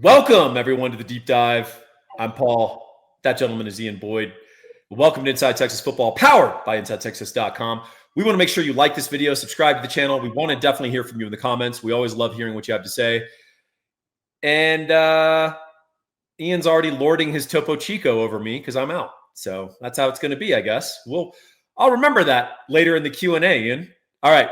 Welcome, everyone, to the Deep Dive. I'm Paul. That gentleman is Ian Boyd. Welcome to Inside Texas Football, powered by InsideTexas.com. We want to make sure you like this video, subscribe to the channel. We want to definitely hear from you in the comments. We always love hearing what you have to say. And Ian's already lording his Topo Chico over me because I'm out. So that's how it's going to be, I guess. I'll remember that later in the Q&A, Ian. All right.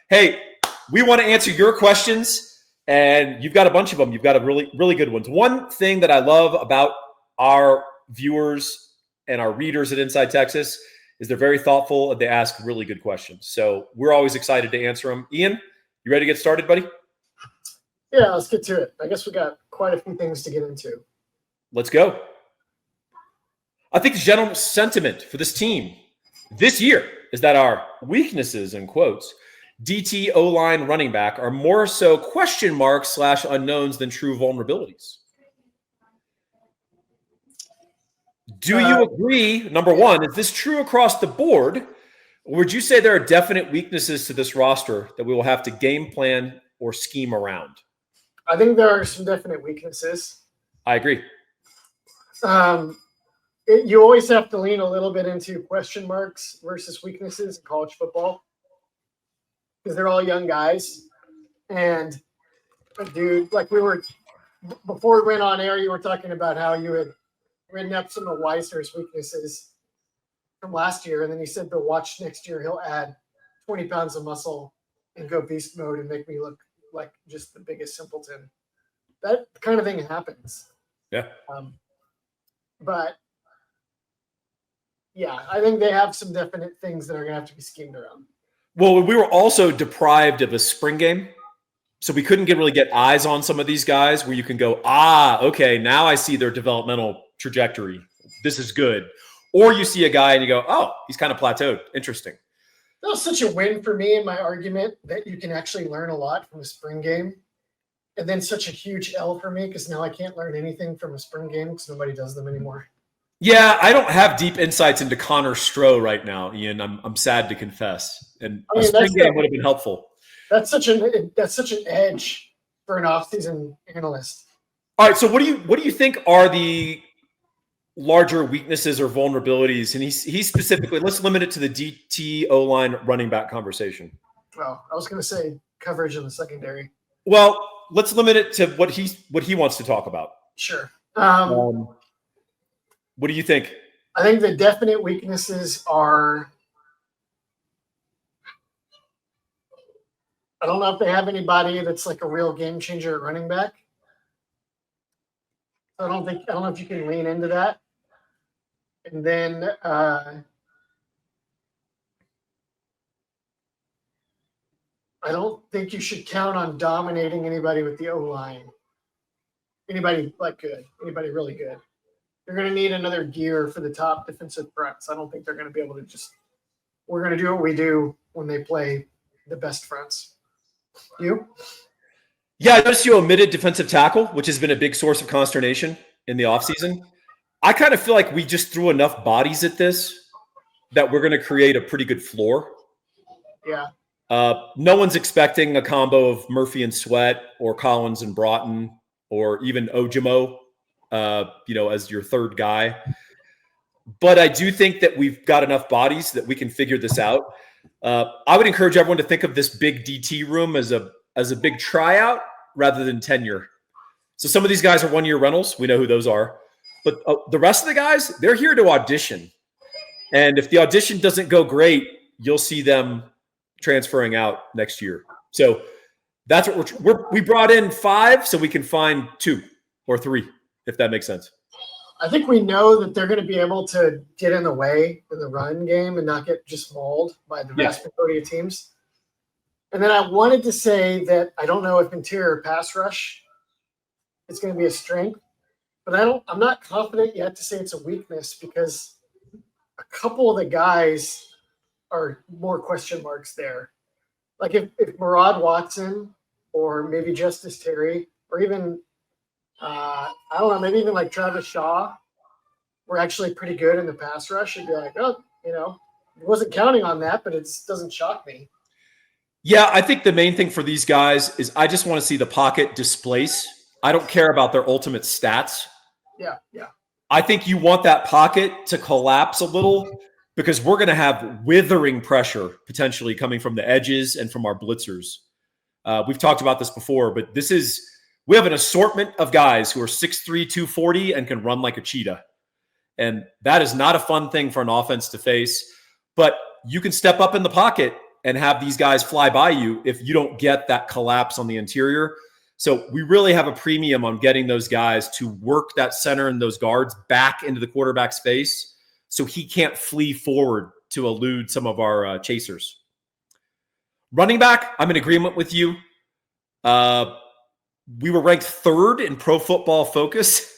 Hey, we want to answer your questions. And you've got a bunch of them. You've got a really good ones. One thing that I love about our viewers and our readers at Inside Texas is they're very thoughtful and they ask really good questions. So we're always excited to answer them. Ian, you ready to get started, buddy? Yeah, let's get to it. I guess we got quite a few things to get into. Let's go. I think the general sentiment for this team this year is that our weaknesses, in quotes, DT O-line running back are more so question marks / unknowns than true vulnerabilities. Do you agree, number one, is this true across the board? Or would you say there are definite weaknesses to this roster that we will have to game plan or scheme around? I think there are some definite weaknesses. I agree. You always have to lean a little bit into question marks versus weaknesses in college football, because they're all young guys. And dude, like before we went on air, you were talking about how you had written up some of Weisner's weaknesses from last year. And then you said, but watch next year, he'll add 20 pounds of muscle and go beast mode and make me look like just the biggest simpleton. That kind of thing happens. Yeah. But yeah, I think they have some definite things that are going to have to be schemed around. Well, we were also deprived of a spring game, so we couldn't really get eyes on some of these guys where you can go, okay, now I see their developmental trajectory. This is good. Or you see a guy and you go, oh, he's kind of plateaued. Interesting. That was such a win for me in my argument that you can actually learn a lot from a spring game. And then such a huge L for me because now I can't learn anything from a spring game because nobody does them anymore. Yeah, I don't have deep insights into Connor Stroh right now, Ian. I'm sad to confess. And a spring game would have been helpful. That's such an edge for an offseason analyst. All right, so what do you think are the larger weaknesses or vulnerabilities? And he specifically, let's limit it to the DT O-line running back conversation. Well, I was going to say coverage in the secondary. Well, let's limit it to what he wants to talk about. Sure. What do you think? I think the definite weaknesses are, I don't know if they have anybody that's like a real game changer at running back. I don't know if you can lean into that. And then I don't think you should count on dominating anybody with the O-line. Anybody really good. You're going to need another gear for the top defensive fronts. I don't think they're going to be able to we're going to do what we do when they play the best fronts. You? Yeah, I noticed you omitted defensive tackle, which has been a big source of consternation in the offseason. I kind of feel like we just threw enough bodies at this that we're going to create a pretty good floor. Yeah. No one's expecting a combo of Murphy and Sweat or Collins and Broughton or even Ojimo, as your third guy. But I do think that we've got enough bodies that we can figure this out. I would encourage everyone to think of this big DT room as a big tryout rather than tenure. So some of these guys are 1-year rentals. We know who those are. But the rest of the guys, they're here to audition. And if the audition doesn't go great, you'll see them transferring out next year. So that's what we brought in 5 so we can find 2 or 3, if that makes sense. I think we know that they're going to be able to get in the way in the run game and not get just mauled by the vast majority of teams. And then I wanted to say that I don't know if interior pass rush is going to be a strength, but I'm not confident yet to say it's a weakness because a couple of the guys are more question marks there. Like if Murad Watson or maybe Justice Terry or even I don't know, maybe even like Travis Shaw were actually pretty good in the pass rush. You'd be like, oh, wasn't counting on that, but it doesn't shock me. Yeah, I think the main thing for these guys is I just want to see the pocket displace I don't care about their ultimate stats. Yeah, yeah. I think you want that pocket to collapse a little because we're going to have withering pressure potentially coming from the edges and from our blitzers. We've talked about this before, but we have an assortment of guys who are 6'3", 240 and can run like a cheetah. And that is not a fun thing for an offense to face. But you can step up in the pocket and have these guys fly by you if you don't get that collapse on the interior. So we really have a premium on getting those guys to work that center and those guards back into the quarterback's face so he can't flee forward to elude some of our chasers. Running back, I'm in agreement with you. We were ranked 3rd in Pro Football Focus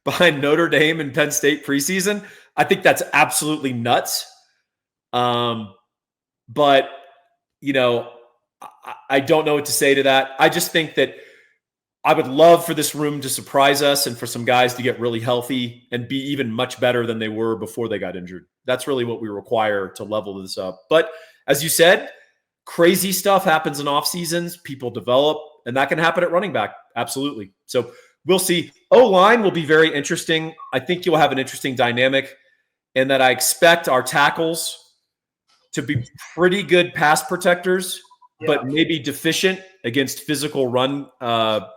behind Notre Dame and Penn State preseason. I think that's absolutely nuts. But, I don't know what to say to that. I just think that I would love for this room to surprise us and for some guys to get really healthy and be even much better than they were before they got injured. That's really what we require to level this up. But as you said, crazy stuff happens in off seasons. People develop, and that can happen at running back. Absolutely. So we'll see. O-line will be very interesting. I think you'll have an interesting dynamic in that I expect our tackles to be pretty good pass protectors, but maybe deficient against physical run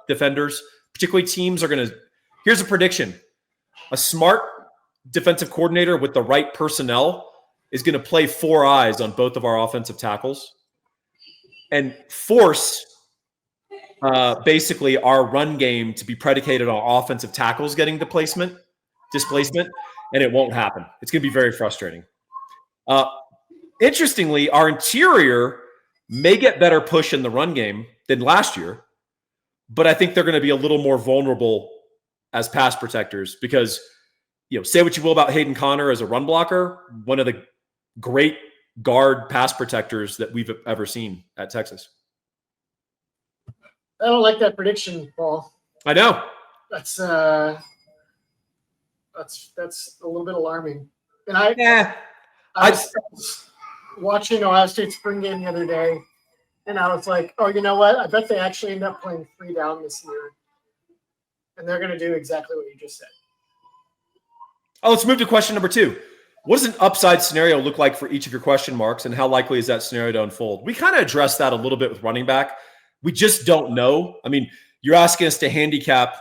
defenders. Particularly teams are going to – here's a prediction. A smart defensive coordinator with the right personnel is going to play 4 eyes on both of our offensive tackles and force basically our run game to be predicated on offensive tackles getting displacement, and it won't happen. It's going to be very frustrating. Interestingly, our interior may get better push in the run game than last year, but I think they're going to be a little more vulnerable as pass protectors because, say what you will about Hayden Connor as a run blocker, one of the great guard pass protectors that we've ever seen at Texas. I don't like that prediction, Paul. I know. That's a little bit alarming. And I was watching Ohio State spring game the other day, and I was like, oh, you know what? I bet they actually end up playing 3 down this year. And they're going to do exactly what you just said. Oh, let's move to question number 2. What does an upside scenario look like for each of your question marks, and how likely is that scenario to unfold? We kind of addressed that a little bit with running back. We just don't know. I mean, you're asking us to handicap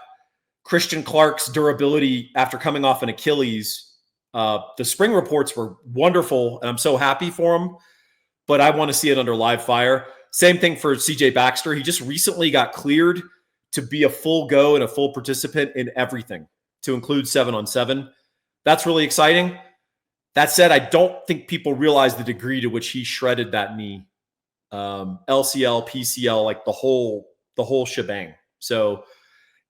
Christian Clark's durability after coming off an Achilles. The spring reports were wonderful, and I'm so happy for him, but I want to see it under live fire. Same thing for CJ Baxter. He just recently got cleared to be a full go and a full participant in everything, to include 7-on-7. That's really exciting. That said, I don't think people realize the degree to which he shredded that knee. LCL, PCL, like the whole shebang. So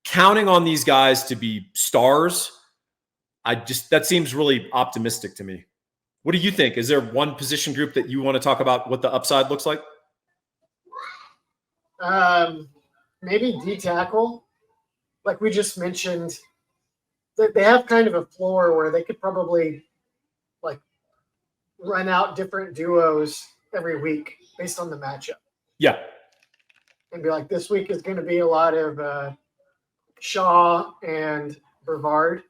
counting on these guys to be stars, that seems really optimistic to me. What do you think? Is there one position group that you want to talk about what the upside looks like? Maybe D tackle. Like we just mentioned, they have kind of a floor where they could probably like run out different duos every week based on the matchup. Yeah. And be like, this week is going to be a lot of Shaw and Brevard.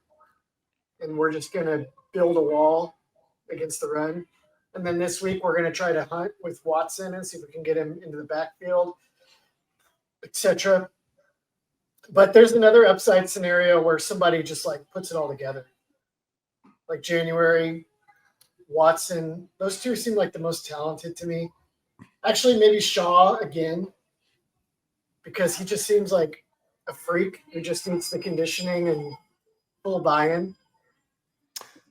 And we're just going to build a wall against the run. And then this week, we're going to try to hunt with Watson and see if we can get him into the backfield, etc. But there's another upside scenario where somebody just like puts it all together. Like January, Watson, those two seem like the most talented to me. Actually, maybe Shaw again, because he just seems like a freak who just needs the conditioning and full buy-in.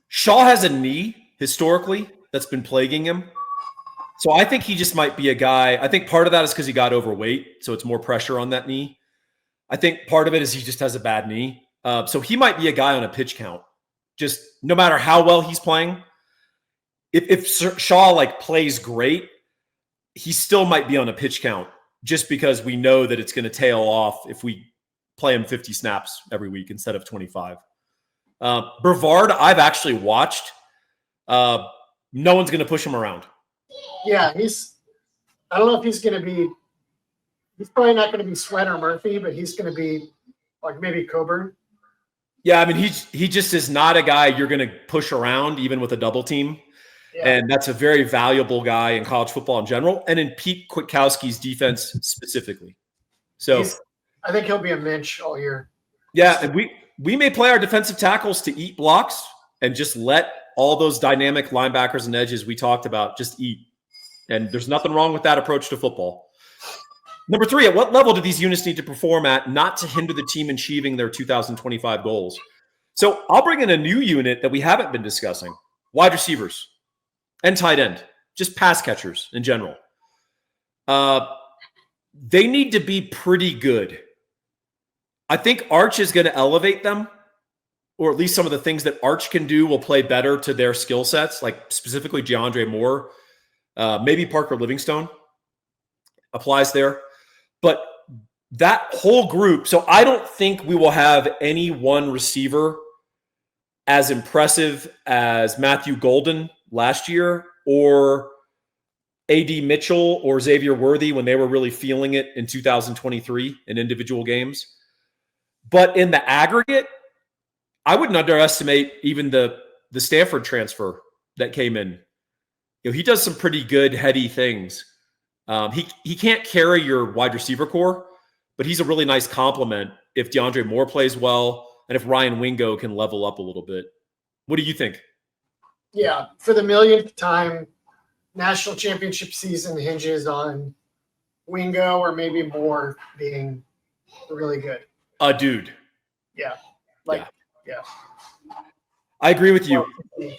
Shaw has a knee historically that's been plaguing him. So I think he just might be a guy. I think part of that is because he got overweight, so it's more pressure on that knee. I think part of it is he just has a bad knee. So he might be a guy on a pitch count. Just no matter how well he's playing, if Shaw like plays great, he still might be on a pitch count just because we know that it's going to tail off if we play him 50 snaps every week instead of 25. Brevard, I've actually watched. No one's going to push him around. Yeah, I don't know if he's going to be – he's probably not going to be Sweat or Murphy, but he's going to be like maybe Coburn. Yeah, I mean, he just is not a guy you're going to push around even with a double team. Yeah. And that's a very valuable guy in college football in general and in Pete Kwiatkowski's defense specifically. So I think he'll be a minch all year. Yeah, and we may play our defensive tackles to eat blocks and just let all those dynamic linebackers and edges we talked about just eat. And there's nothing wrong with that approach to football. Number 3, at what level do these units need to perform at not to hinder the team in achieving their 2025 goals? So I'll bring in a new unit that we haven't been discussing. Wide receivers and tight end, just pass catchers in general. They need to be pretty good. I think Arch is going to elevate them, or at least some of the things that Arch can do will play better to their skill sets, like specifically DeAndre Moore. Maybe Parker Livingstone applies there. But that whole group, so I don't think we will have any one receiver as impressive as Matthew Golden last year or A.D. Mitchell or Xavier Worthy when they were really feeling it in 2023 in individual games. But in the aggregate, I wouldn't underestimate even the Stanford transfer that came in. You know, he does some pretty good heady things. He can't carry your wide receiver core, but he's a really nice complement if DeAndre Moore plays well and if Ryan Wingo can level up a little bit. What do you think? Yeah, for the millionth time, national championship season hinges on Wingo or maybe Moore being really good. A dude. Yeah. Yeah. I agree with you.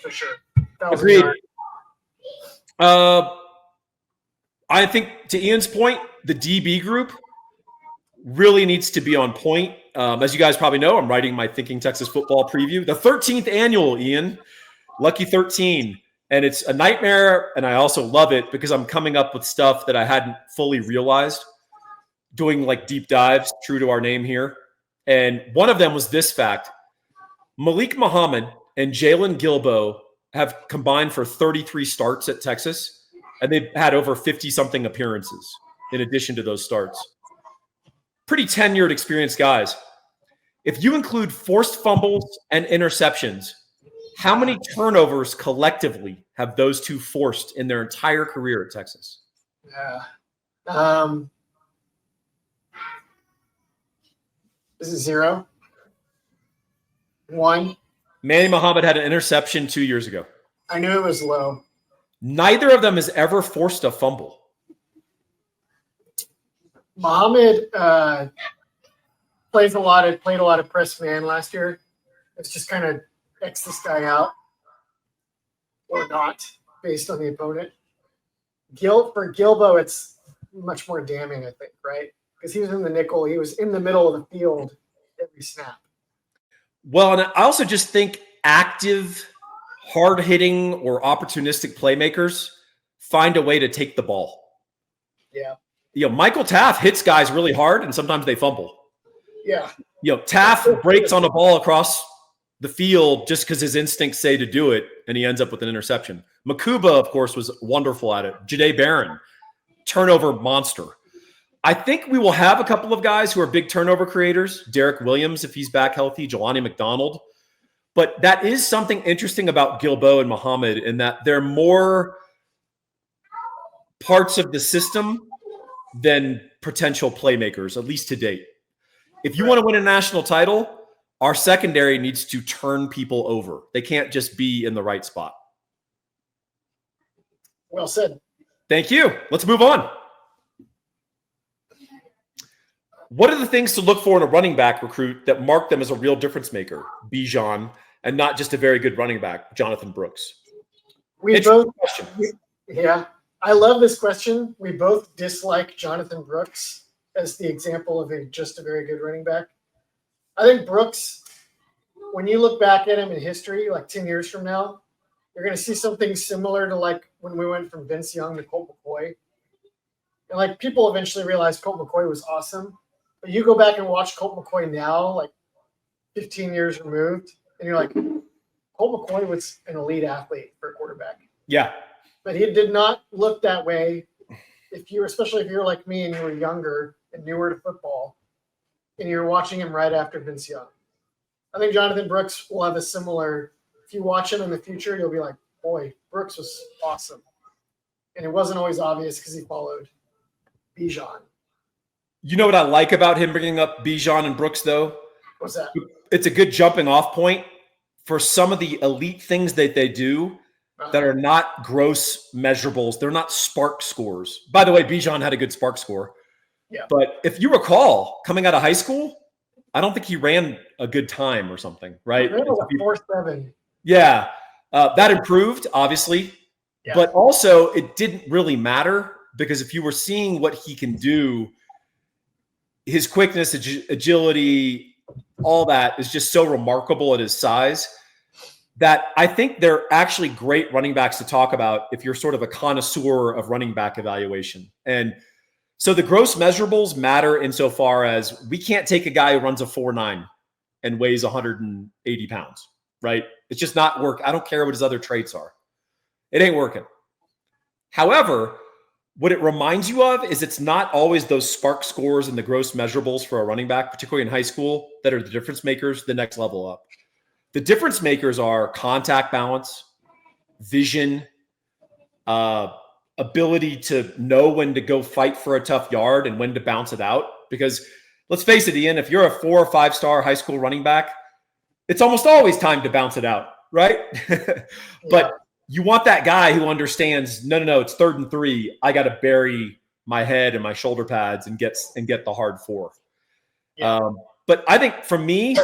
For sure. Agreed. I think to Ian's point, the DB group really needs to be on point. As you guys probably know, I'm writing my Thinking Texas Football preview, the 13th annual, Ian. Lucky 13. And it's a nightmare, and I also love it because I'm coming up with stuff that I hadn't fully realized, doing like deep dives, true to our name here. And one of them was this fact. Malik Muhammad and Jalen Gilbo have combined for 33 starts at Texas, and they've had over 50-something appearances in addition to those starts. Pretty tenured, experienced guys. If you include forced fumbles and interceptions, how many turnovers collectively have those two forced in their entire career at Texas? Yeah. Is it 0? 1? Manny Muhammad had an interception 2 years ago. I knew it was low. Neither of them has ever forced a fumble. Muhammad played a lot of press man last year. It's just kind of X this guy out or not based on the opponent. For Gilbo, it's much more damning, I think, right? Because he was in the nickel. He was in the middle of the field every snap. Well, and I also just think active, hard-hitting, or opportunistic playmakers find a way to take the ball. Yeah. You know, Michael Taft hits guys really hard, and sometimes they fumble. Yeah. You know, Taft breaks on a ball across the field just because his instincts say to do it, and he ends up with an interception. Makuba, of course, was wonderful at it. Jahdae Barron, turnover monster. I think we will have a couple of guys who are big turnover creators. Derek Williams, if he's back healthy, Jelani McDonald. But that is something interesting about Gilbo and Muhammad in that they're more parts of the system than potential playmakers, at least to date. If you want to win a national title, our secondary needs to turn people over. They can't just be in the right spot. Well said. Thank you. Let's move on. What are the things to look for in a running back recruit that mark them as a real difference maker, Bijan, and not just a very good running back, Jonathan Brooks? Yeah, I love this question. We both dislike Jonathan Brooks as the example of just a very good running back. I think Brooks, when you look back at him in history, like 10 years from now, you're going to see something similar to like when we went from Vince Young to Colt McCoy. And like people eventually realized Colt McCoy was awesome. But you go back and watch Colt McCoy now, like 15 years removed, and you're like, Colt McCoy was an elite athlete for a quarterback. Yeah. But he did not look that way. Especially if you're like me and you were younger and newer to football, and you're watching him right after Vince Young. I think Jonathan Brooks will have a similar. If you watch him in the future, you'll be like, boy, Brooks was awesome. And it wasn't always obvious because he followed Bijan. You know what I like about him bringing up Bijan and Brooks, though? What's that? It's a good jumping off point for some of the elite things that they do that are not gross measurables. They're not spark scores. By the way, Bijan had a good spark score. Yeah. But if you recall, coming out of high school, I don't think he ran a good time or something, right? 4.7. Yeah. That improved, obviously. Yeah. But also, it didn't really matter because if you were seeing what he can do, his quickness, agility, all that is just so remarkable at his size that I think they're actually great running backs to talk about if you're sort of a connoisseur of running back evaluation. And so the gross measurables matter insofar as we can't take a guy who runs a 4.9 and weighs 180 pounds, right? It's just not work. I don't care what his other traits are. It ain't working. However, what it reminds you of is it's not always those spark scores and the gross measurables for a running back, particularly in high school, that are the difference makers the next level up. The difference makers are contact balance, vision, ability to know when to go fight for a tough yard and when to bounce it out. Because let's face it, Ian, if you're a 4 or 5 star high school running back, it's almost always time to bounce it out, right? But you want that guy who understands, no, it's 3rd and 3. I got to bury my head and my shoulder pads and get the hard 4. Yeah. But I think for me,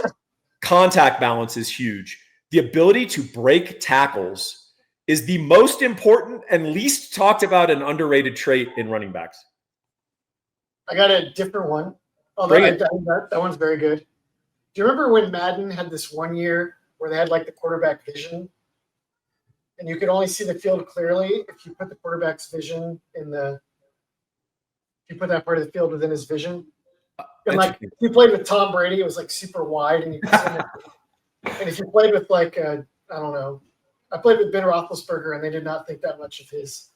contact balance is huge. The ability to break tackles is the most important and least talked about and underrated trait in running backs. I got a different one. Although that one's very good. Do you remember when Madden had this one year where they had like the quarterback vision? And you could only see the field clearly if you put the quarterback's vision if you put that part of the field within his vision. And like if you played with Tom Brady, it was like super wide and you could see him. And if you played with like I don't know, I played with Ben Roethlisberger and they did not think that much of his.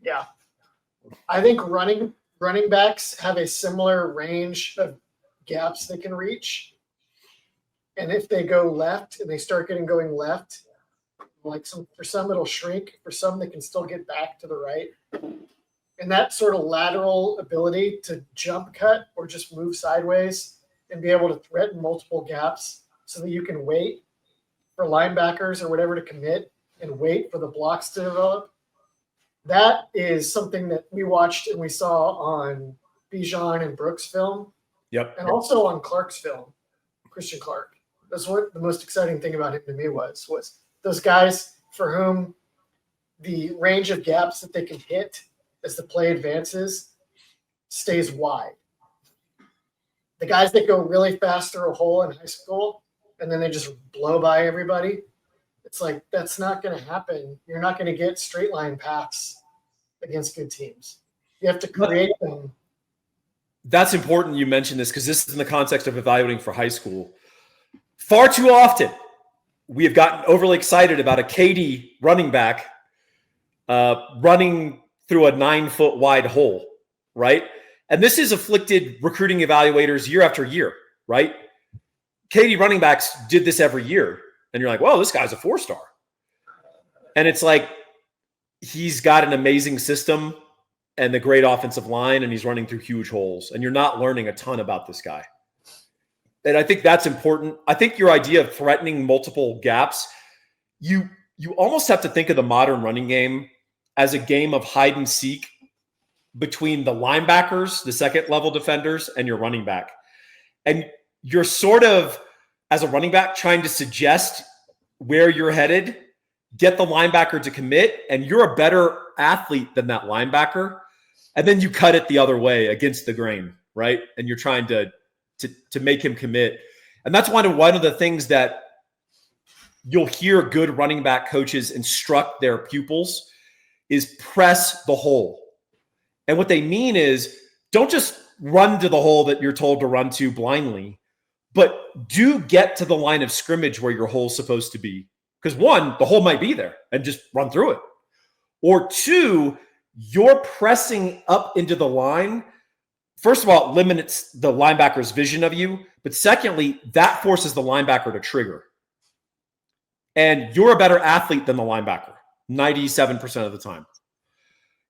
Yeah. I think running backs have a similar range of gaps they can reach. And if they go left and they start going left, like for some it'll shrink, for some they can still get back to the right. And that sort of lateral ability to jump cut or just move sideways and be able to threaten multiple gaps so that you can wait for linebackers or whatever to commit and wait for the blocks to develop. That is something that we watched and we saw on Bijan and Brooks' film. Yep. And also on Clark's film, Christian Clark. That's what the most exciting thing about him to me was those guys for whom the range of gaps that they can hit as the play advances stays wide. The guys that go really fast through a hole in high school and then they just blow by everybody, it's like that's not going to happen. You're not going to get straight line paths against good teams. You have to create them. That's important you mentioned this because this is in the context of evaluating for high school. Far too often, we have gotten overly excited about a KD running back running through a 9-foot wide hole, right? And this has afflicted recruiting evaluators year after year, right? KD running backs did this every year. And you're like, well, this guy's a 4-star. And it's like, he's got an amazing system and the great offensive line, and he's running through huge holes. And you're not learning a ton about this guy. And I think that's important. I think your idea of threatening multiple gaps, you almost have to think of the modern running game as a game of hide and seek between the linebackers, the second level defenders, and your running back. And you're sort of, as a running back, trying to suggest where you're headed, get the linebacker to commit, and you're a better athlete than that linebacker. And then you cut it the other way against the grain, right? And you're trying to make him commit. And that's one of the things that you'll hear good running back coaches instruct their pupils is press the hole. And what they mean is don't just run to the hole that you're told to run to blindly, but do get to the line of scrimmage where your hole's supposed to be. Because 1, the hole might be there and just run through it. Or 2, you're pressing up into the line first of all, it limits the linebacker's vision of you. But secondly, that forces the linebacker to trigger. And you're a better athlete than the linebacker 97% of the time.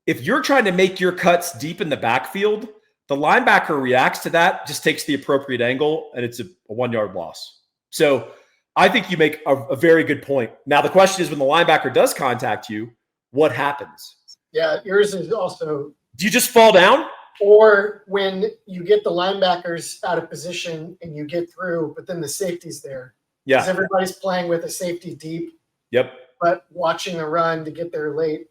If you're trying to make your cuts deep in the backfield, the linebacker reacts to that, just takes the appropriate angle, and it's a 1-yard loss. So I think you make a very good point. Now, the question is, when the linebacker does contact you, what happens? Yeah, yours is also. Do you just fall down? Or when you get the linebackers out of position and you get through, but then the safety's there. Yeah. Because everybody's playing with a safety deep. Yep. But watching the run to get there late.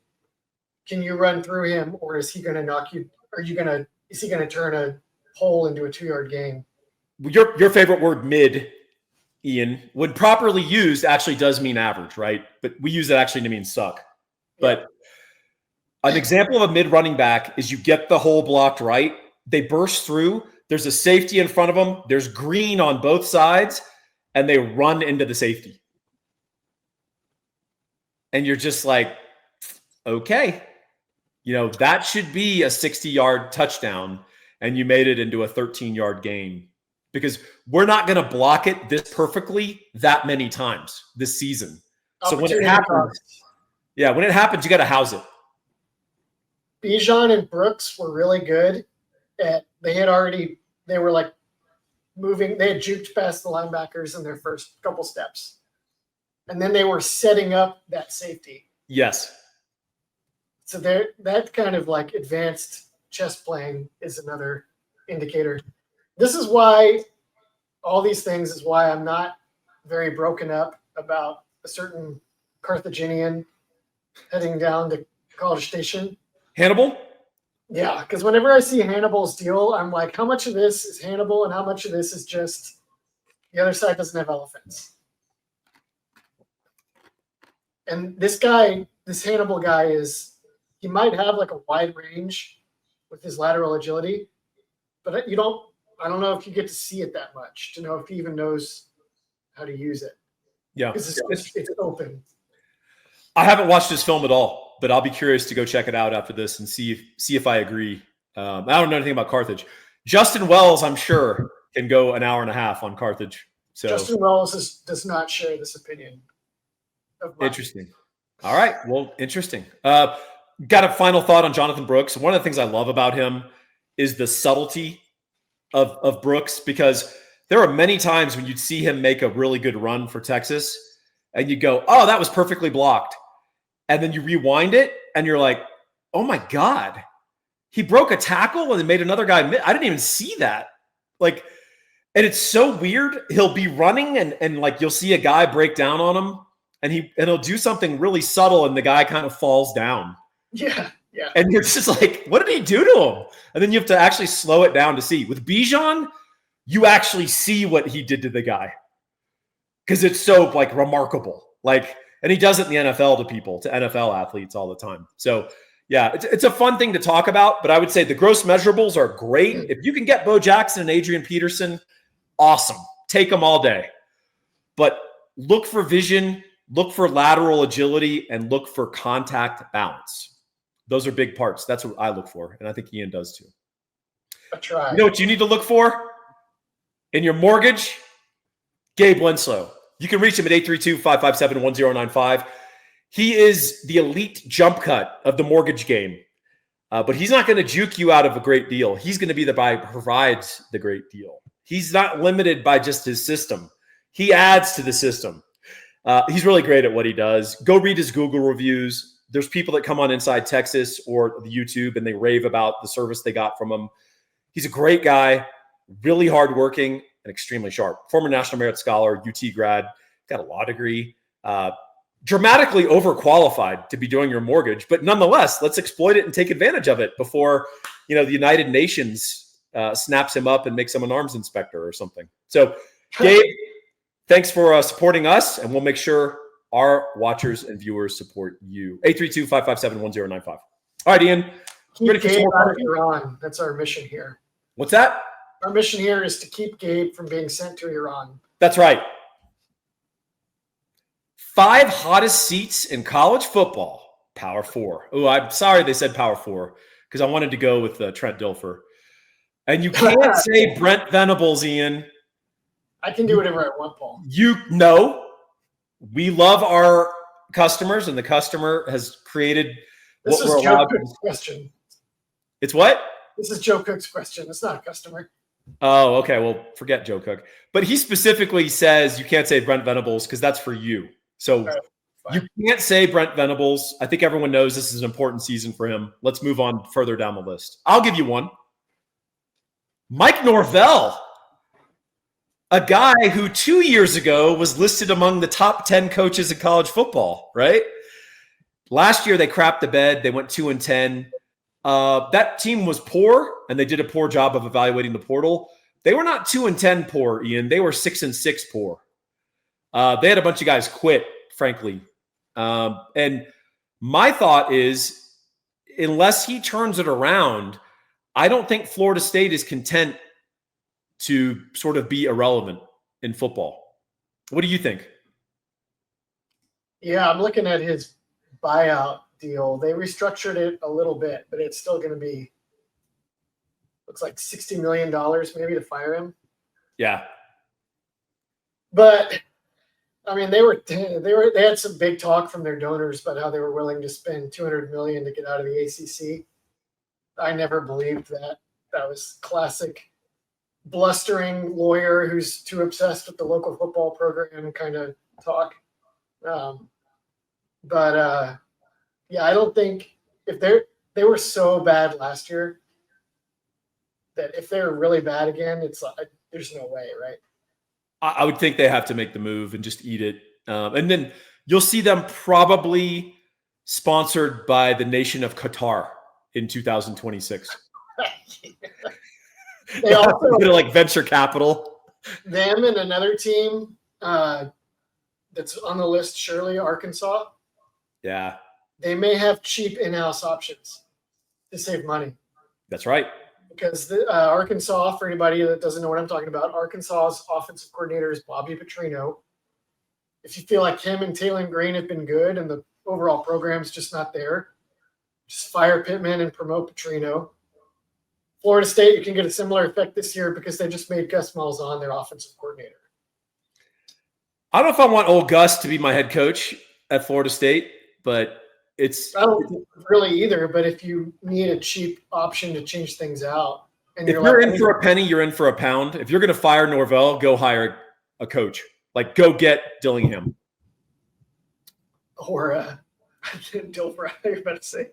Can you run through him, or is he going to knock you? Is he going to turn a hole into a 2-yard gain? Your favorite word, mid, Ian, when properly used, actually does mean average, right? But we use it actually to mean suck. But an example of a mid running back is you get the hole blocked right. They burst through. There's a safety in front of them. There's green on both sides, and they run into the safety. And you're just like, okay. That should be a 60-yard touchdown, and you made it into a 13-yard gain, because we're not going to block it this perfectly that many times this season. So when it happens, you got to house it. Bijan and Brooks were really good they were like moving. They had juked past the linebackers in their first couple steps, and then they were setting up that safety. Yes. So that kind of like advanced chess playing is another indicator. This is why all these things is why I'm not very broken up about a certain Carthaginian heading down to College Station. Hannibal? Yeah, because whenever I see Hannibal's deal, I'm like, how much of this is Hannibal and how much of this is just the other side doesn't have elephants? And this Hannibal guy he might have like a wide range with his lateral agility, but I don't know if you get to see it that much to know if he even knows how to use it. Yeah. Because it's open. I haven't watched this film at all, but I'll be curious to go check it out after this and see if I agree. I don't know anything about Carthage. Justin Wells, I'm sure, can go an hour and a half on Carthage. So Justin Wells does not share this opinion. Interesting. All right. Well, interesting. Got a final thought on Jonathan Brooks. One of the things I love about him is the subtlety of Brooks, because there are many times when you'd see him make a really good run for Texas and you go, oh, that was perfectly blocked. And then you rewind it and you're like, oh my God, he broke a tackle and then made another guy miss. I didn't even see that. And it's so weird. He'll be running and like you'll see a guy break down on him and he'll do something really subtle and the guy kind of falls down. Yeah. And you're just like, what did he do to him? And then you have to actually slow it down to see. With Bijan, you actually see what he did to the guy because it's so like remarkable. And he does it in the NFL to people, to NFL athletes all the time. So yeah, it's a fun thing to talk about, but I would say the gross measurables are great. If you can get Bo Jackson and Adrian Peterson, awesome. Take them all day. But look for vision, look for lateral agility, and look for contact balance. Those are big parts. That's what I look for. And I think Ian does too. I try. You know what you need to look for in your mortgage? Gabe Winslow. You can reach him at 832-557-1095. He is the elite jump cut of the mortgage game. But he's not going to juke you out of a great deal. He's going to be the guy who provides the great deal. He's not limited by just his system. He adds to the system. He's really great at what he does. Go read his Google reviews. There's people that come on Inside Texas or the YouTube and they rave about the service they got from him. He's a great guy, really hardworking and extremely sharp. Former National Merit Scholar, UT grad, got a law degree, dramatically overqualified to be doing your mortgage, but nonetheless, let's exploit it and take advantage of it before, the United Nations snaps him up and makes him an arms inspector or something. So, Gabe, thanks for supporting us, and we'll make sure our watchers and viewers support you. 832-557-1095. All right, Ian. Keep Gabe out of Iran. That's our mission here. What's that? Our mission here is to keep Gabe from being sent to Iran. That's right. 5 hottest seats in college football. Power 4. Oh, I'm sorry they said Power 4 because I wanted to go with Trent Dilfer. And you can't say Brent Venables, Ian. I can do whatever I want, Paul. You know, we love our customers, and the customer has created This what is we're Joe allowed. Cook's question. It's what? This is Joe Cook's question. It's not a customer. Oh, okay. Well, forget Joe Cook. But he specifically says you can't say Brent Venables because that's for you. So you can't say Brent Venables. I think everyone knows this is an important season for him. Let's move on further down the list. I'll give you one. Mike Norvell, a guy who 2 years ago was listed among the top 10 coaches in college football, right? Last year, they crapped the bed. They went 2-10. That team was poor, and they did a poor job of evaluating the portal. They were not 2-10 poor, Ian. They were 6-6 poor. They had a bunch of guys quit, frankly. And my thought is, unless he turns it around, I don't think Florida State is content to sort of be irrelevant in football. What do you think? Yeah, I'm looking at his buyout deal. They restructured it a little bit, but it's still going to be, looks like $60 million maybe to fire him. Yeah. But I mean, they had some big talk from their donors about how they were willing to spend $200 million to get out of the ACC. I never believed that. That was classic blustering lawyer who's too obsessed with the local football program kind of talk. Yeah, I don't think if they were so bad last year that if they're really bad again, it's like there's no way, right? I would think they have to make the move and just eat it. And then you'll see them probably sponsored by the nation of Qatar in 2026. They also like venture capital. Them and another team that's on the list, surely Arkansas. Yeah. They may have cheap in-house options to save money. That's right. Because Arkansas, for anybody that doesn't know what I'm talking about, Arkansas's offensive coordinator is Bobby Petrino. If you feel like him and Taylor Green have been good and the overall program's just not there, just fire Pittman and promote Petrino. Florida State, you can get a similar effect this year because they just made Gus Malzahn their offensive coordinator. I don't know if I want old Gus to be my head coach at Florida State, but I don't really either, but if you need a cheap option to change things out. And if you're in for a penny, you're in for a pound. If you're going to fire Norvell, go hire a coach. Like, go get Dillingham. Or Dilfer, I was about to say.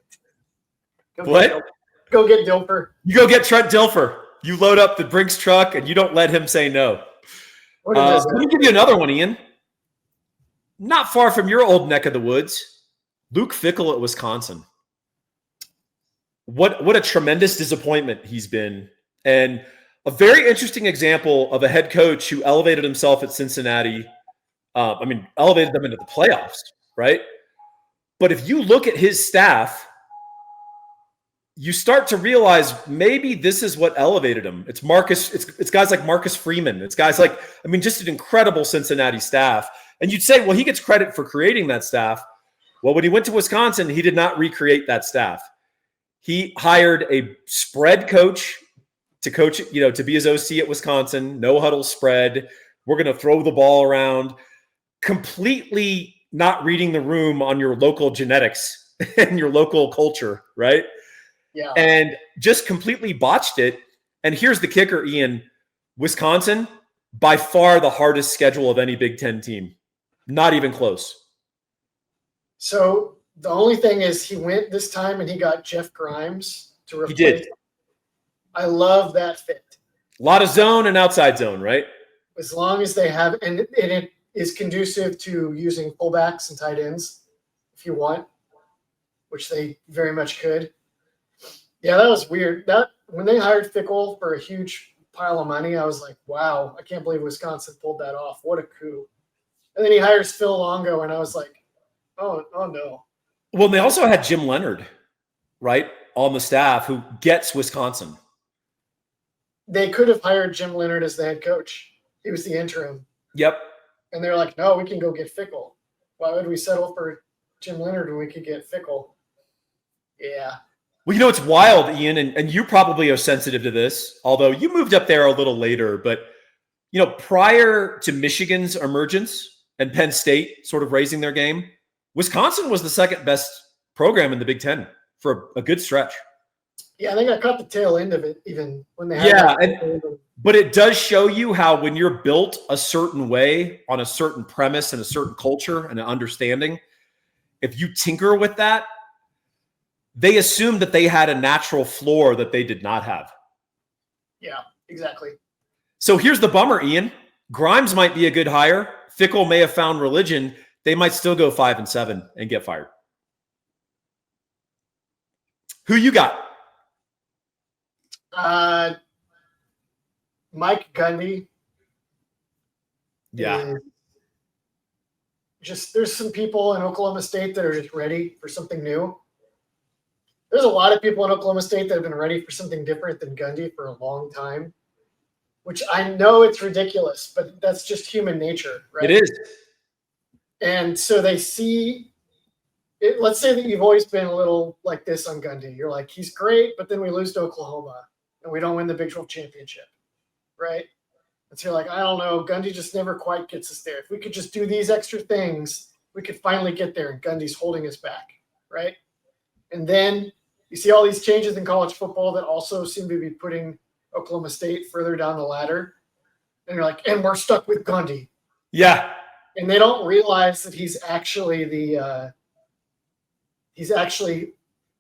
What? Go get Dilfer. You go get Trent Dilfer. You load up the Brinks truck, and you don't let him say no. Let me give you another one, Ian. Not far from your old neck of the woods. Luke Fickell at Wisconsin. What a tremendous disappointment he's been. And a very interesting example of a head coach who elevated himself at Cincinnati. Elevated them into the playoffs, right? But if you look at his staff, you start to realize maybe this is what elevated him. It's guys like Marcus Freeman. It's guys like, just an incredible Cincinnati staff. And you'd say, well, he gets credit for creating that staff. Well, when he went to Wisconsin, he did not recreate that staff. He hired a spread coach to coach, to be his OC at Wisconsin, no huddle spread. We're going to throw the ball around, completely not reading the room on your local genetics and your local culture, right? Yeah. And just completely botched it. And here's the kicker, Ian. Wisconsin, by far the hardest schedule of any Big Ten team. Not even close. So the only thing is he went this time and he got Jeff Grimes to replace. He did. I love that fit. A lot of zone and outside zone, right? As long as they have, and it is conducive to using fullbacks and tight ends if you want, which they very much could. Yeah, that was weird. That when they hired Fickell for a huge pile of money, I was like, wow, I can't believe Wisconsin pulled that off. What a coup. And then he hires Phil Longo, and I was like, oh no. Well, they also had Jim Leonard, right, on the staff who gets Wisconsin. They could have hired Jim Leonard as the head coach. He was the interim. Yep. And they're like, no, we can go get Fickell. Why would we settle for Jim Leonard when we could get Fickell? Yeah. Well, it's wild, Ian, and you probably are sensitive to this, although you moved up there a little later. But, prior to Michigan's emergence and Penn State sort of raising their game, Wisconsin was the second best program in the Big Ten for a good stretch. Yeah, I think I caught the tail end of it even when they had but it does show you how when you're built a certain way on a certain premise and a certain culture and an understanding, if you tinker with that, they assumed that they had a natural floor that they did not have. Yeah, exactly. So here's the bummer, Ian. Grimes might be a good hire. Fickell may have found religion. They might still go 5-7 and get fired. Who you got? Mike Gundy. Yeah. There's some people in Oklahoma State that are just ready for something new. There's a lot of people in Oklahoma State that have been ready for something different than Gundy for a long time, which I know it's ridiculous, but that's just human nature, right? It is. And so they see it. Let's say that you've always been a little like this on Gundy. You're like, he's great, but then we lose to Oklahoma and we don't win the Big 12 championship, right? And so you're like, I don't know, Gundy just never quite gets us there. If we could just do these extra things, we could finally get there, and Gundy's holding us back, right? And then you see all these changes in college football that also seem to be putting Oklahoma State further down the ladder. And you're like, and we're stuck with Gundy. Yeah. And they don't realize that he's actually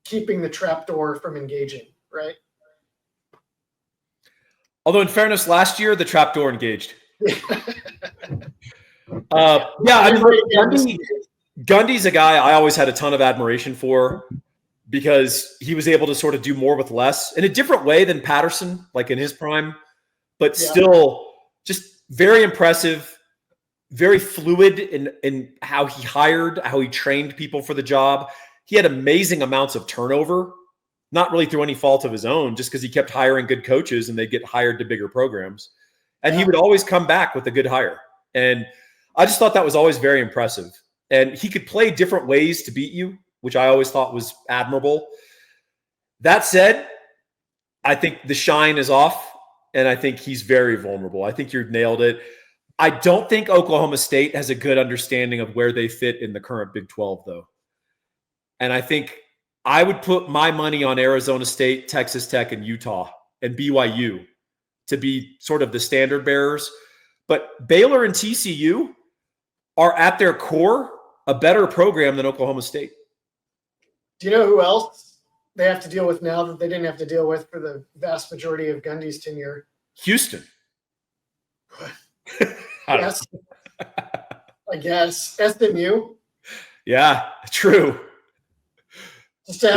keeping the trapdoor from engaging, right? Although in fairness, last year the trapdoor engaged. Gundy's a guy I always had a ton of admiration for because he was able to sort of do more with less in a different way than Patterson, like in his prime, but still just very impressive, very fluid in how he hired, how he trained people for the job. He had amazing amounts of turnover, not really through any fault of his own, just because he kept hiring good coaches and they get hired to bigger programs. And he would always come back with a good hire. And I just thought that was always very impressive. And he could play different ways to beat you, which I always thought was admirable. That said, I think the shine is off, and I think he's very vulnerable. I think you've nailed it. I don't think Oklahoma State has a good understanding of where they fit in the current Big 12, though. And I think I would put my money on Arizona State, Texas Tech, and Utah and BYU to be sort of the standard bearers. But Baylor and TCU are at their core a better program than Oklahoma State. Do you know who else they have to deal with now that they didn't have to deal with for the vast majority of Gundy's tenure? Houston. Yes. I guess. SMU. Yeah, true. Just to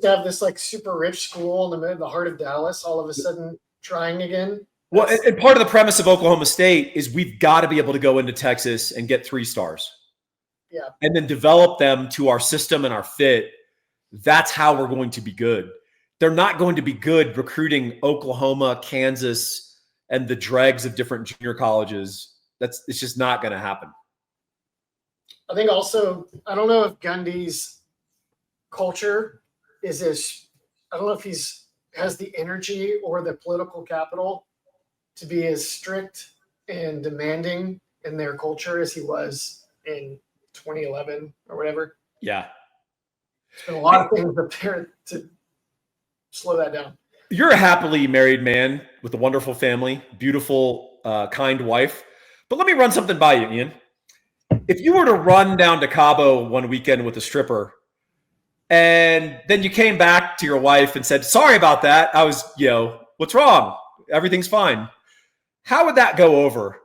have this like super rich school in the heart of Dallas all of a sudden trying again. Well, and part of the premise of Oklahoma State is we've got to be able to go into Texas and get 3 stars. Yeah. And then develop them to our system and our fit. That's how we're going to be good. They're not going to be good recruiting Oklahoma, Kansas, and the dregs of different junior colleges. It's just not going to happen. I think also, I don't know if Gundy's culture I don't know if has the energy or the political capital to be as strict and demanding in their culture as he was in 2011 or whatever. Yeah. There's been a lot of things prepared to slow that down. You're a happily married man with a wonderful family, beautiful, kind wife. But let me run something by you, Ian. If you were to run down to Cabo one weekend with a stripper and then you came back to your wife and said, sorry about that. I was, what's wrong? Everything's fine. How would that go over?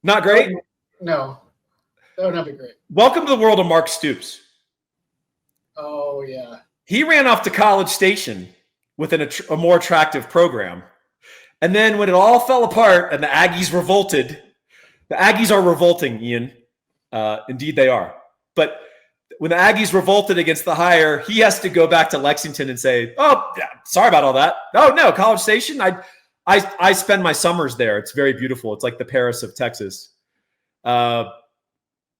Not great? No, that would not be great. Welcome to the world of Mark Stoops. Oh, yeah. He ran off to College Station with a more attractive program. And then when it all fell apart and the Aggies revolted, the Aggies are revolting, Ian. Indeed they are. But when the Aggies revolted against the hire, he has to go back to Lexington and say, oh, yeah, sorry about all that. Oh, no, College Station, I spend my summers there. It's very beautiful. It's like the Paris of Texas.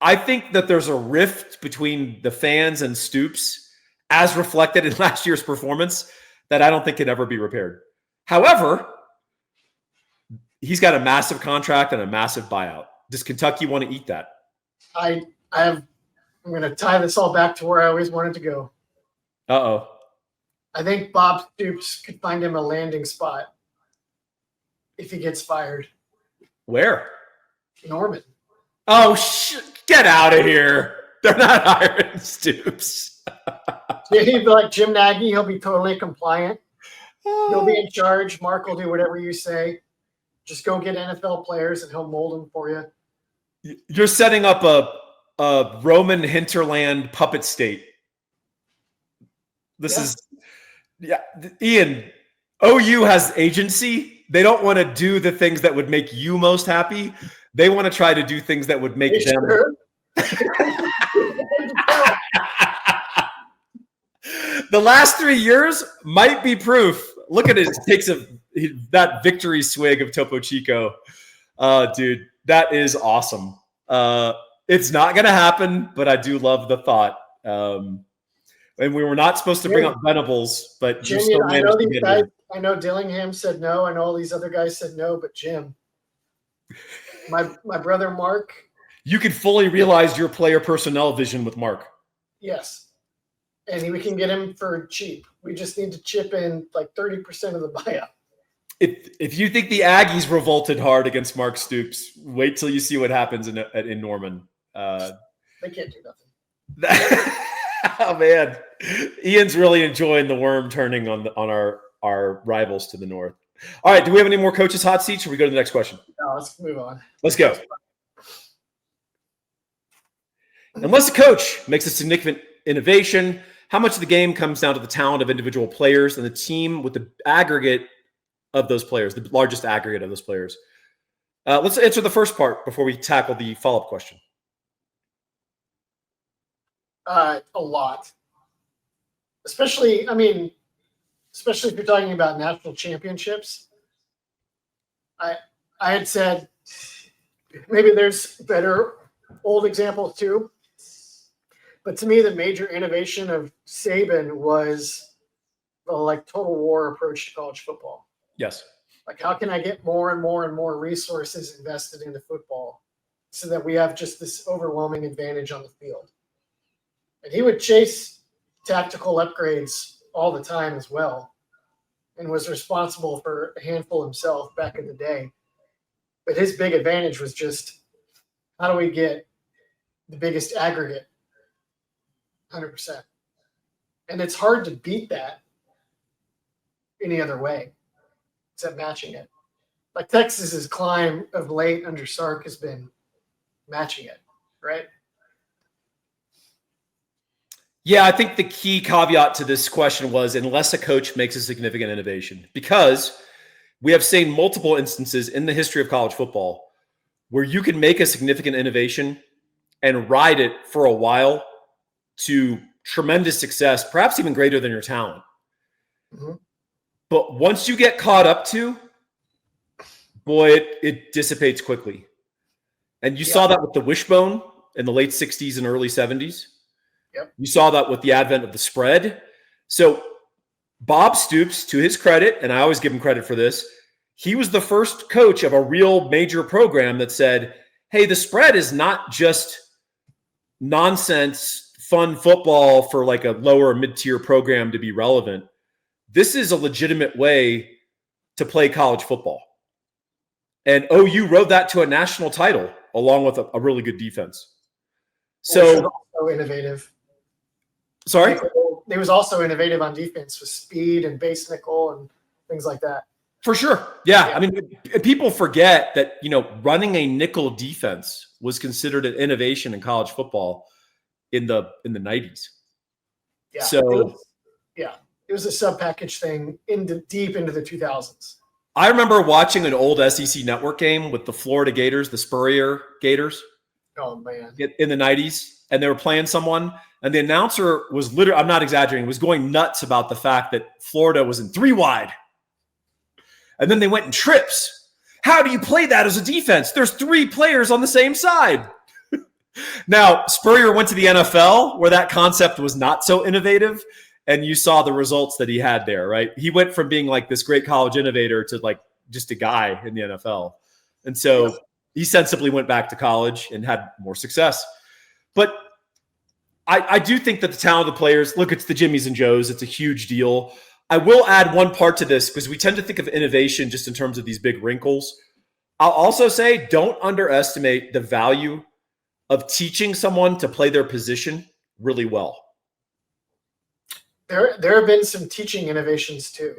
I think that there's a rift between the fans and Stoops, as reflected in last year's performance that I don't think can ever be repaired. However, he's got a massive contract and a massive buyout. Does Kentucky want to eat that? I'm going to tie this all back to where I always wanted to go. Uh-oh. I think Bob Stoops could find him a landing spot if he gets fired. Where? Norman. Oh, get out of here. They're not hiring Stoops. He'll be like Jim Nagy. He'll be totally compliant. He'll be in charge. Mark will do whatever you say. Just go get NFL players and he'll mold them for you. You're setting up a Roman hinterland puppet state. This is, Ian, OU has agency. They don't want to do the things that would make you most happy. They want to try to do things that would make them. Sure? The last 3 years might be proof. Look at it. It takes that victory swig of Topo Chico. Dude, that is awesome. It's not going to happen, but I do love the thought. And we were not supposed to bring up Venables, but Jim, still I know these guys. I know Dillingham said no. I know all these other guys said no, but Jim, my brother Mark. You could fully realize your player personnel vision with Mark. Yes. And we can get him for cheap. We just need to chip in like 30% of the buyout. If you think the Aggies revolted hard against Mark Stoops, wait till you see what happens in Norman. They can't do nothing. Oh man, Ian's really enjoying the worm turning on our rivals to the north. All right, do we have any more coaches hot seats, or we go to the next question? No, let's move on. Let's go. Unless a coach makes a significant innovation, how much of the game comes down to the talent of individual players and the team with the aggregate of those players, the largest aggregate of those players? Let's answer the first part before we tackle the follow-up question. A lot. Especially if you're talking about national championships. I had said maybe there's better old examples too. But to me, the major innovation of Saban was the total war approach to college football. Yes. Like, how can I get more and more and more resources invested into football so that we have just this overwhelming advantage on the field? And he would chase tactical upgrades all the time as well, and was responsible for a handful himself back in the day. But his big advantage was just, how do we get the biggest aggregate? 100%. And it's hard to beat that any other way except matching it. Like Texas's climb of late under Sark has been matching it, right? Yeah, I think the key caveat to this question was unless a coach makes a significant innovation, because we have seen multiple instances in the history of college football where you can make a significant innovation and ride it for a while to tremendous success, perhaps even greater than your talent. Mm-hmm. But once you get caught up to, boy, it dissipates quickly. And you saw that with the wishbone in the late 60s and early 70s. Yep. You saw that with the advent of the spread. So Bob Stoops, to his credit, and I always give him credit for this, he was the first coach of a real major program that said, hey, the spread is not just nonsense, fun football for like a lower mid-tier program to be relevant. This is a legitimate way to play college football. And OU rode that to a national title along with a really good defense. So also innovative. Sorry? They was also innovative on defense with speed and base nickel and things like that. For sure. Yeah. I mean, people forget that, running a nickel defense was considered an innovation in college football in the 90s. Yeah. So it was a sub-package thing deep into the 2000s. I remember watching an old SEC network game with the Florida Gators, the Spurrier Gators. Oh, man. In the 90s, and they were playing someone, and the announcer was literally, I'm not exaggerating, was going nuts about the fact that Florida was in 3 wide. And then they went in trips. How do you play that as a defense? There's 3 players on the same side. Now, Spurrier went to the NFL where that concept was not so innovative, and you saw the results that he had there, right? He went from being like this great college innovator to like just a guy in the NFL. And so he sensibly went back to college and had more success. But I do think that the talent of the players, look, it's the Jimmies and Joes. It's a huge deal. I will add one part to this because we tend to think of innovation just in terms of these big wrinkles. I'll also say don't underestimate the value of teaching someone to play their position really well. There have been some teaching innovations too.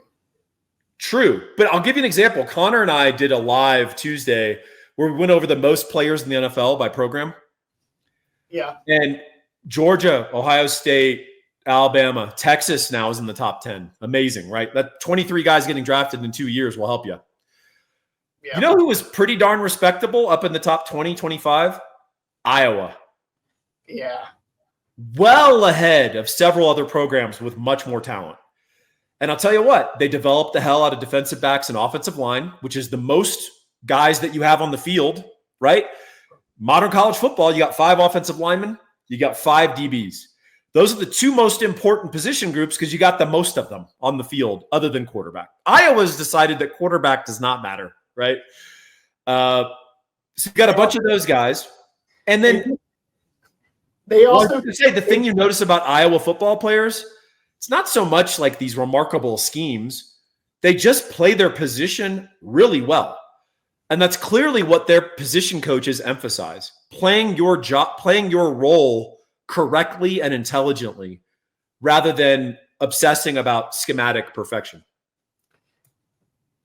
True. But I'll give you an example. Connor and I did a live Tuesday where we went over the most players in the NFL by program. Yeah. And Georgia, Ohio State, Alabama, Texas now is in the top 10. Amazing, right? That 23 guys getting drafted in 2 years will help you. Yeah. You know who was pretty darn respectable up in the top 20, 25? Iowa. Yeah. Well ahead of several other programs with much more talent. And I'll tell you what, they developed the hell out of defensive backs and offensive line, which is the most guys that you have on the field, right? Modern college football, you got 5 offensive linemen, you got 5 DBs. Those are the 2 most important position groups because you got the most of them on the field other than quarterback. Iowa's decided that quarterback does not matter, right? So you got a bunch of those guys. And then they also say the thing you notice about Iowa football players, it's not so much like these remarkable schemes. They just play their position really well. And that's clearly what their position coaches emphasize. Playing your job, playing your role correctly and intelligently rather than obsessing about schematic perfection.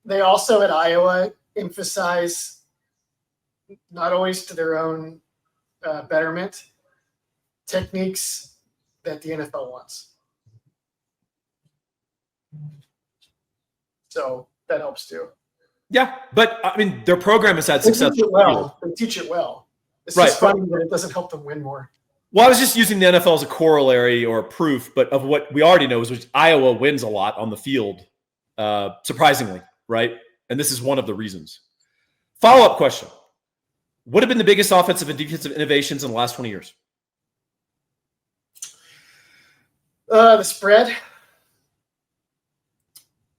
They also at Iowa emphasize not always to their own betterment techniques that the NFL wants. So that helps too. Yeah, but I mean, their program has had success. They teach it well. It's just funny that it doesn't help them win more. Well, I was just using the NFL as a corollary or a proof, but of what we already know is which Iowa wins a lot on the field, surprisingly, right? And this is one of the reasons. Follow-up question. What have been the biggest offensive and defensive innovations in the last 20 years? The spread,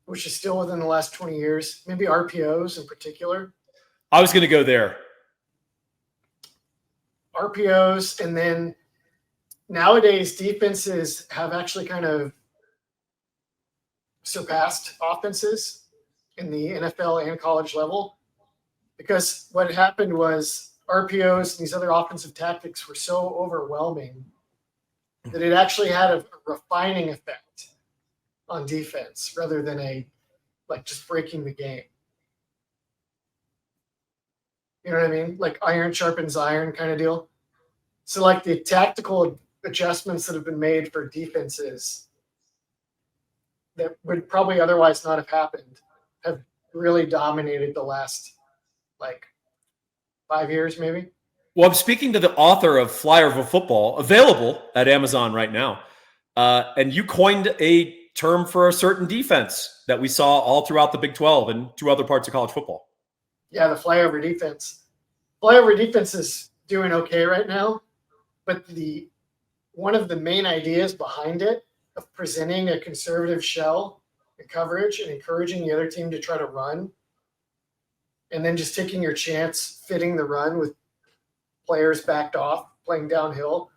which is still within the last 20 years. Maybe RPOs in particular. I was going to go there. RPOs, and then nowadays defenses have actually kind of surpassed offenses in the NFL and college level, because what happened was RPOs and these other offensive tactics were so overwhelming that it actually had a refining effect on defense rather than just breaking the game. You know what I mean? Like iron sharpens iron kind of deal. So like the tactical adjustments that have been made for defenses that would probably otherwise not have happened have really dominated the last 5 years maybe. Well, I'm speaking to the author of Flyer of Football, available at Amazon right now. And you coined a term for a certain defense that we saw all throughout the Big 12 and through other parts of college football. Yeah, the flyover defense. Flyover defense is doing okay right now, but one of the main ideas behind it of presenting a conservative shell and coverage and encouraging the other team to try to run, and then just taking your chance fitting the run with players backed off, playing downhill.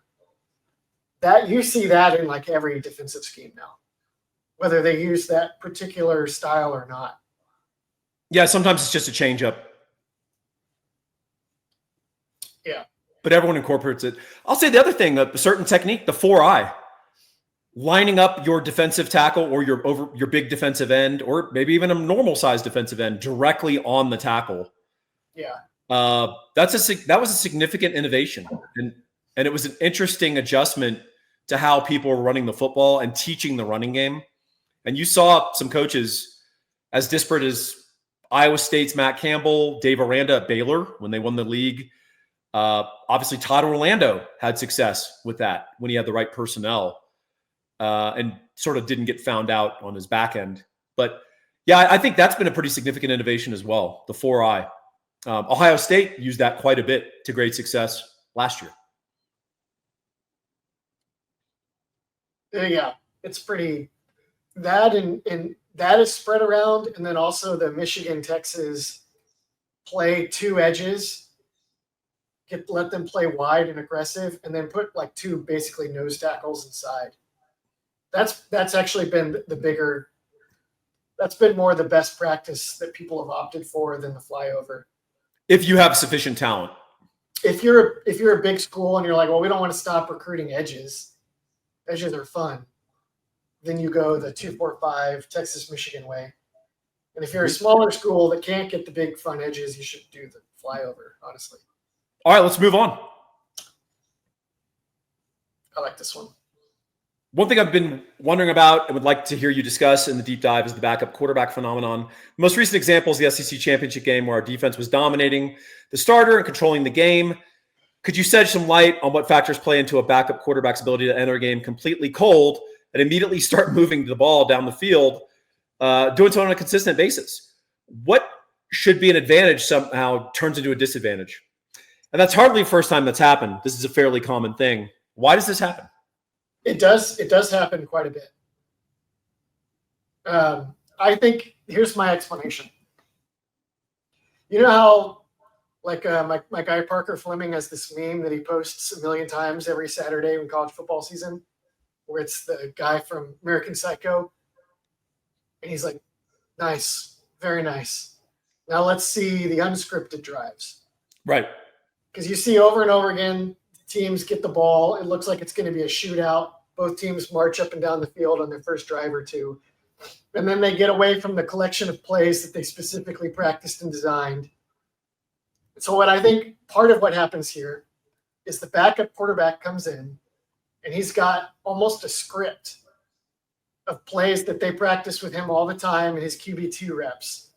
That you see that in every defensive scheme now, whether they use that particular style or not. Yeah, sometimes it's just a change up. Yeah. But everyone incorporates it. I'll say the other thing, a certain technique, the 4-eye. Lining up your defensive tackle or your big defensive end, or maybe even a normal size defensive end directly on the tackle. Yeah. That was a significant innovation. And it was an interesting adjustment to how people were running the football and teaching the running game. And you saw some coaches as disparate as Iowa State's Matt Campbell, Dave Aranda at Baylor when they won the league. Obviously, Todd Orlando had success with that when he had the right personnel and sort of didn't get found out on his back end. But yeah, I think that's been a pretty significant innovation as well, the 4-eye. Ohio State used that quite a bit to great success last year. Yeah, it's pretty that and that is spread around, and then also the Michigan Texas play two edges, let them play wide and aggressive, and then put like two basically nose tackles inside. That's actually been the bigger. That's been more the best practice that people have opted for than the flyover. If you have sufficient talent. If you're a big school and you're like, well, we don't want to stop recruiting edges. Edges are fun. Then you go the 2-4-5 Texas Michigan way. And if you're a smaller school that can't get the big fun edges, you should do the flyover, honestly. All right, let's move on. I like this one. One thing I've been wondering about and would like to hear you discuss in the deep dive is the backup quarterback phenomenon. The most recent example is the SEC championship game where our defense was dominating the starter and controlling the game. Could you shed some light on what factors play into a backup quarterback's ability to enter a game completely cold and immediately start moving the ball down the field, doing so on a consistent basis? What should be an advantage somehow turns into a disadvantage? And that's hardly the first time that's happened. This is a fairly common thing. Why does this happen? It does happen quite a bit. I think here's my explanation. You know how, like my guy Parker Fleming has this meme that he posts a million times every Saturday in college football season, where it's the guy from American Psycho, and he's like, "Nice, very nice. Now let's see the unscripted drives." Right. Because you see over and over again, teams get the ball. It looks like it's going to be a shootout. Both teams march up and down the field on their first drive or two. And then they get away from the collection of plays that they specifically practiced and designed. So what I think part of what happens here is the backup quarterback comes in and he's got almost a script of plays that they practice with him all the time in his QB2 reps.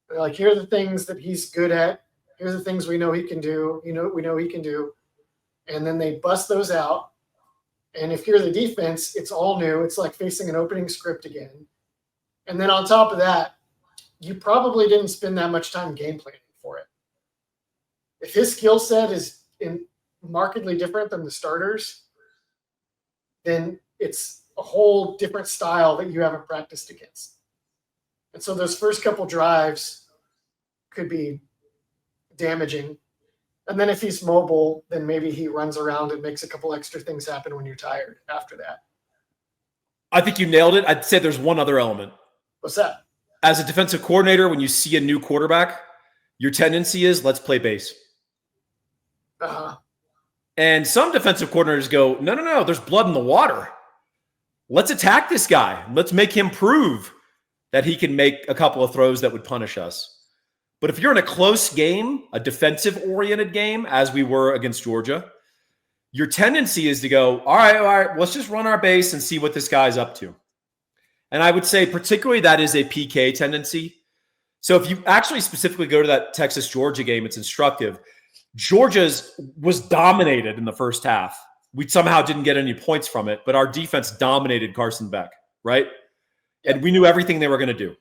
They're like, here are the things that he's good at. Here's the things we know he can do. We know he can do. And then they bust those out. And if you're the defense, it's all new. It's like facing an opening script again. And then on top of that, you probably didn't spend that much time game planning for it. If his skill set is markedly different than the starters, then it's a whole different style that you haven't practiced against. And so those first couple drives could be damaging. And then if he's mobile, then maybe he runs around and makes a couple extra things happen when you're tired after that. I think you nailed it. I'd say there's one other element. What's that? As a defensive coordinator, when you see a new quarterback, your tendency is let's play base. Uh-huh. And some defensive coordinators go, no, there's blood in the water. Let's attack this guy. Let's make him prove that he can make a couple of throws that would punish us. But if you're in a close game, a defensive-oriented game, as we were against Georgia, your tendency is to go, all right, let's just run our base and see what this guy's up to. And I would say particularly that is a PK tendency. So if you actually specifically go to that Texas-Georgia game, it's instructive. Georgia's was dominated in the first half. We somehow didn't get any points from it, but our defense dominated Carson Beck, right? And we knew everything they were going to do.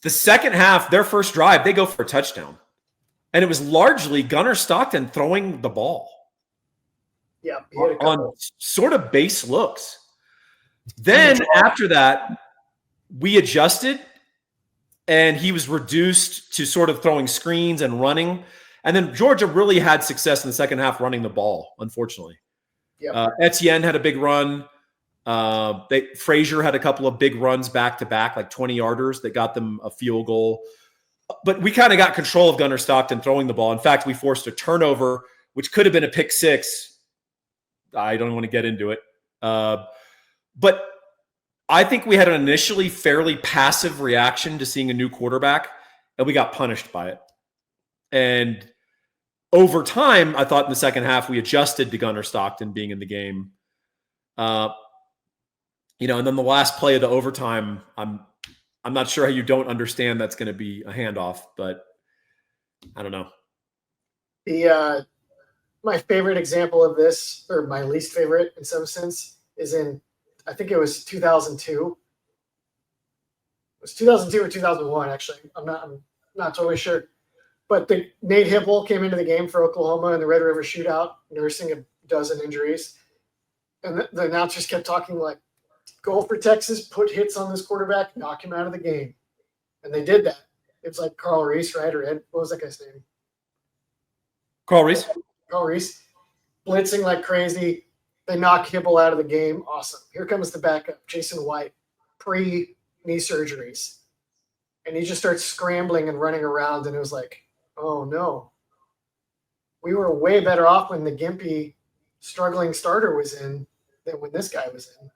The second half, their first drive, they go for a touchdown. And it was largely Gunnar Stockton throwing the ball. Yeah. On sort of base looks. Then after that, we adjusted and he was reduced to sort of throwing screens and running. And then Georgia really had success in the second half running the ball, unfortunately. Yep. Etienne had a big run. Frazier had a couple of big runs back-to-back, like 20-yarders that got them a field goal. But we kind of got control of Gunnar Stockton throwing the ball. In fact, we forced a turnover, which could have been a pick six. I don't want to get into it. But I think we had an initially fairly passive reaction to seeing a new quarterback, and we got punished by it. And over time, I thought in the second half, we adjusted to Gunnar Stockton being in the game. And then the last play of the overtime, I'm not sure how you don't understand that's going to be a handoff, but I don't know. My favorite example of this, or my least favorite in some sense, is in, I think it was 2002. It was 2002 or 2001, actually. I'm not totally sure. But Nate Hipple came into the game for Oklahoma in the Red River Shootout, nursing a dozen injuries. And the announcers kept talking like, goal for Texas, put hits on this quarterback, knock him out of the game. And they did that. It's like Carl Reese, right? Or Ed, what was that guy's name? Carl Reese. Carl Reese. Blitzing like crazy. They knock Hibble out of the game. Awesome. Here comes the backup, Jason White, pre-knee surgeries. And he just starts scrambling and running around. And it was like, oh, no. We were way better off when the gimpy, struggling starter was in than when this guy was in.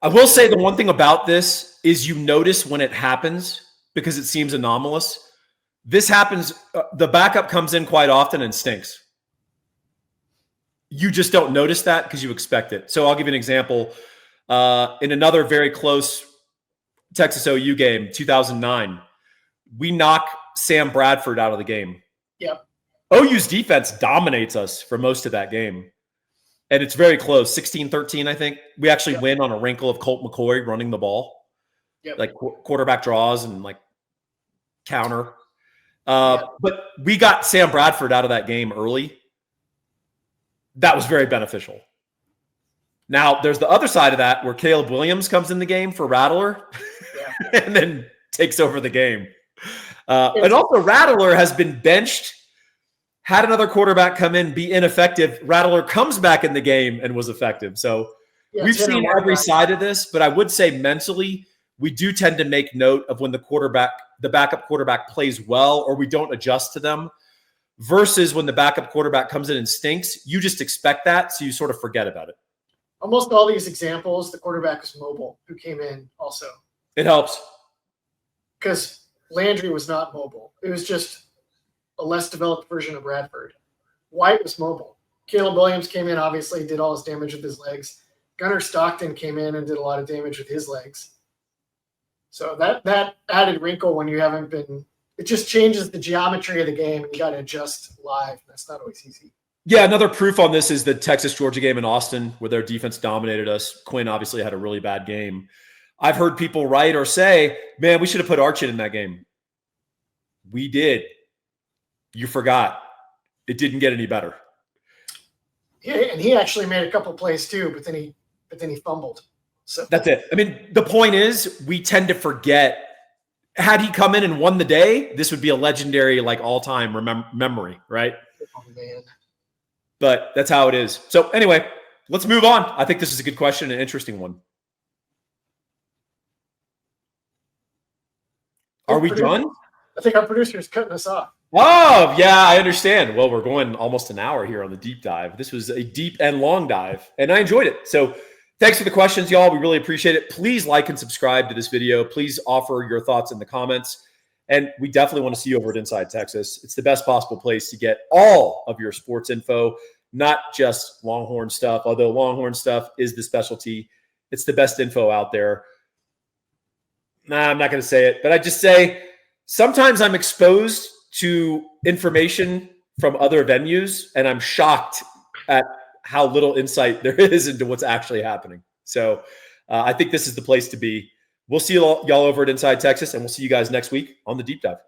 I will say the one thing about this is you notice when it happens because it seems anomalous. This happens, the backup comes in quite often and stinks. You just don't notice that because you expect it. So I'll give you an example. In another very close Texas OU game, 2009, we knock Sam Bradford out of the game. Yep. OU's defense dominates us for most of that game. And it's very close, 16-13, I think. We actually win on a wrinkle of Colt McCoy running the ball. Like quarterback draws and like counter. But we got Sam Bradford out of that game early. That was very beneficial. Now, there's the other side of that where Caleb Williams comes in the game for Rattler and then takes over the game. And also Rattler has been benched, had another quarterback come in, be ineffective. Rattler comes back in the game and was effective. So we've seen every side of this, but I would say mentally, we do tend to make note of when the backup quarterback plays well or we don't adjust to them versus when the backup quarterback comes in and stinks. You just expect that, so you sort of forget about it. Almost all these examples, the quarterback was mobile who came in also. It helps. Because Landry was not mobile. It was just a less developed version of Bradford. White was mobile. Caleb Williams came in, obviously, did all his damage with his legs. Gunnar Stockton came in and did a lot of damage with his legs. So that added wrinkle when you haven't been – it just changes the geometry of the game, and you got to adjust live. That's not always easy. Yeah, another proof on this is the Texas-Georgia game in Austin where their defense dominated us. Quinn obviously had a really bad game. I've heard people write or say, man, we should have put Archin in that game. We did. You forgot. It didn't get any better. Yeah, and he actually made a couple plays too, but then he fumbled. So that's it. I mean, the point is we tend to forget. Had he come in and won the day, this would be a legendary, like all-time memory, right? Oh, man. But that's how it is. So anyway, let's move on. I think this is a good question, an interesting one. Are we done? I think our producer is cutting us off. Oh, yeah, I understand. Well, we're going almost an hour here on the deep dive. This was a deep and long dive, and I enjoyed it. So thanks for the questions, y'all. We really appreciate it. Please like and subscribe to this video. Please offer your thoughts in the comments. And we definitely want to see you over at Inside Texas. It's the best possible place to get all of your sports info, not just Longhorn stuff, although Longhorn stuff is the specialty. It's the best info out there. Nah, I'm not going to say it, but I just say sometimes I'm exposed to information from other venues, and I'm shocked at how little insight there is into what's actually happening. So I think this is the place to be. We'll see y'all over at Inside Texas, and we'll see you guys next week on the Deep Dive.